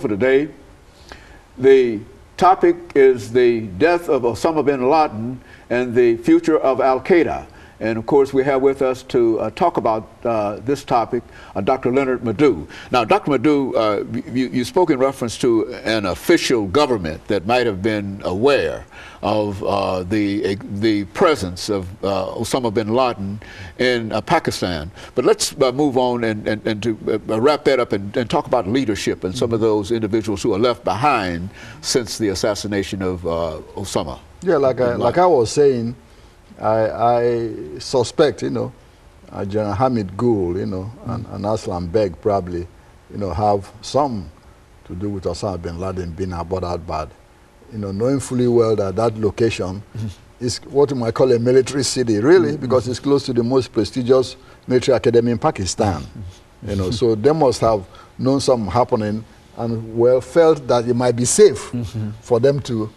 For today, the topic is the death of Osama Bin Laden and the future of Al-Qaeda. And of course, we have with us to talk about this topic Dr. Leonard Madu. Now, Dr. Madu, you spoke in reference to an official government that might have been aware of the presence of Osama bin Laden in Pakistan. But let's move on and to wrap that up and talk about leadership and some of those individuals who are left behind since the assassination of Osama. Yeah, like I was saying, I suspect, General Hamid Gul, and Aslam Beg probably, have some to do with Osama bin Laden being about bad. Knowing fully well that that location is what you might call a military city, really, because it's close to the most prestigious military academy in Pakistan. So they must have known something happening and well felt that it might be safe for them to,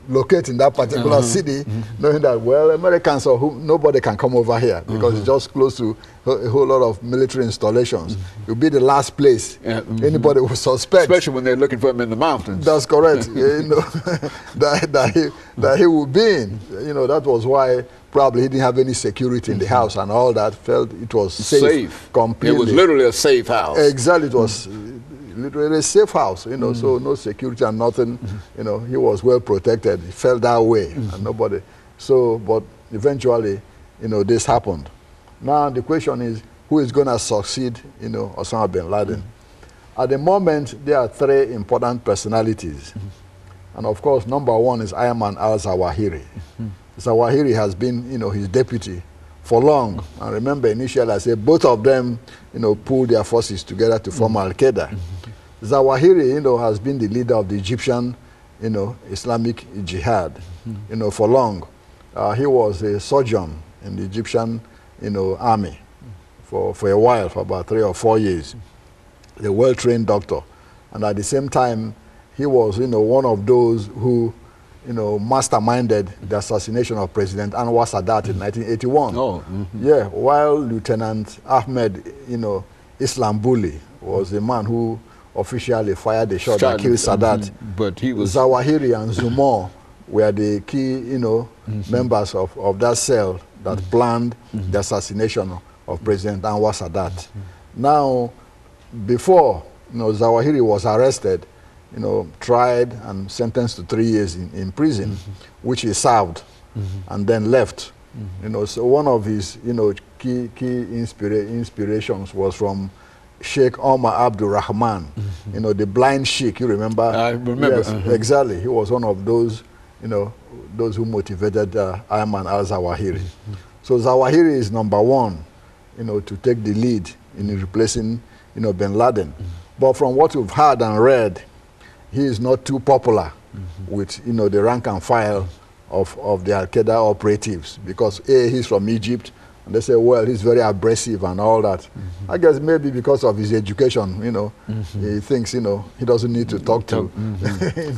locate in that particular city, knowing that, well, Americans or nobody can come over here because it's just close to a whole lot of military installations. It will be the last place anybody would suspect. Especially when they're looking for him in the mountains. That's correct. that he would be in. That was why probably he didn't have any security in the house and all that. Felt it was safe. Completely. It was literally a safe house. Exactly. It was literally a safe house, so no security and nothing, he was well protected. He felt that way and nobody. So, but eventually, this happened. Now the question is, who is going to succeed, Osama bin Laden? At the moment, there are three important personalities. And of course, number one is Ayman al-Zawahiri. Zawahiri has been, his deputy for long. And remember, initially I said both of them, pulled their forces together to form Al-Qaeda. Zawahiri, has been the leader of the Egyptian, Islamic Jihad, for long. He was a surgeon in the Egyptian, army for a while, for about 3 or 4 years. A well-trained doctor. And at the same time, he was, one of those who, masterminded the assassination of President Anwar Sadat in 1981. Oh, yeah, while Lieutenant Ahmed, Islambuli was the man who officially fired the shot that killed Sadat. But he was... Zawahiri and Zumor were the key, members of that cell that planned the assassination of President Anwar Sadat. Now, before, Zawahiri was arrested, tried and sentenced to 3 years in prison, which he served and then left. So one of his, key inspirations was from Sheikh Omar Abdul Rahman, the blind sheikh, you remember? I remember. Yes, exactly. He was one of those, those who motivated Ayman al-Zawahiri. So Zawahiri is number one, to take the lead in replacing, bin Laden. But from what we've heard and read, he is not too popular with, the rank and file of the Al-Qaeda operatives because A, he's from Egypt, and they say, well, he's very abrasive and all that. I guess maybe because of his education, he thinks, he doesn't need to talk to,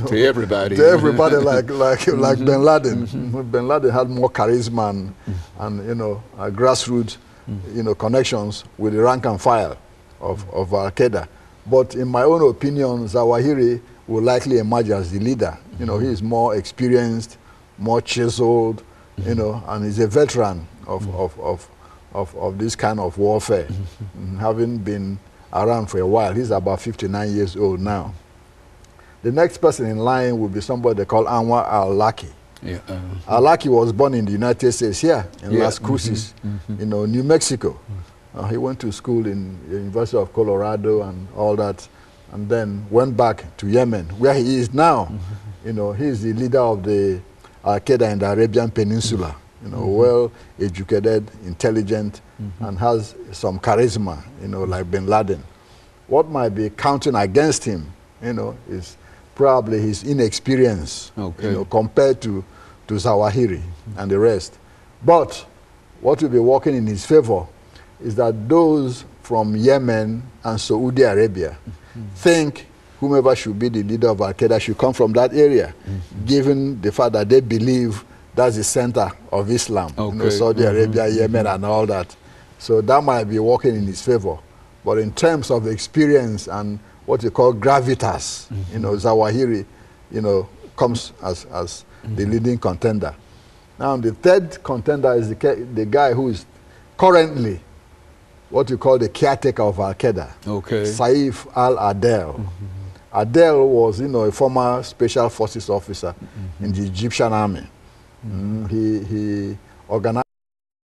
to everybody. To everybody like bin Laden. Bin Laden had more charisma and grassroots, connections with the rank and file of Al-Qaeda. But in my own opinion, Zawahiri will likely emerge as the leader. He is more experienced, more chiseled, and he's a veteran of this kind of warfare, having been around for a while. He's about 59 years old now. The next person in line will be somebody they call Anwar al-Awlaki. Yeah, Al-Awlaki was born in the United States here, in Las Cruces, New Mexico. He went to school in the University of Colorado and all that, and then went back to Yemen, where he is now. He is the leader of the Al-Qaeda in the Arabian Peninsula. Well-educated, intelligent, and has some charisma, like bin Laden. What might be counting against him, is probably his inexperience, compared to Zawahiri and the rest. But what will be working in his favor is that those from Yemen and Saudi Arabia think whomever should be the leader of Al-Qaeda should come from that area, given the fact that they believe that's the center of Islam, Saudi Arabia, Yemen, and all that. So that might be working in his favor. But in terms of experience and what you call gravitas. You know, Zawahiri, you know, comes as the leading contender. Now, the third contender is the guy who is currently what you call the caretaker of Alqada. Okay. Saif al-Adel. Adel was, you know, a former special forces officer in the Egyptian army. He organized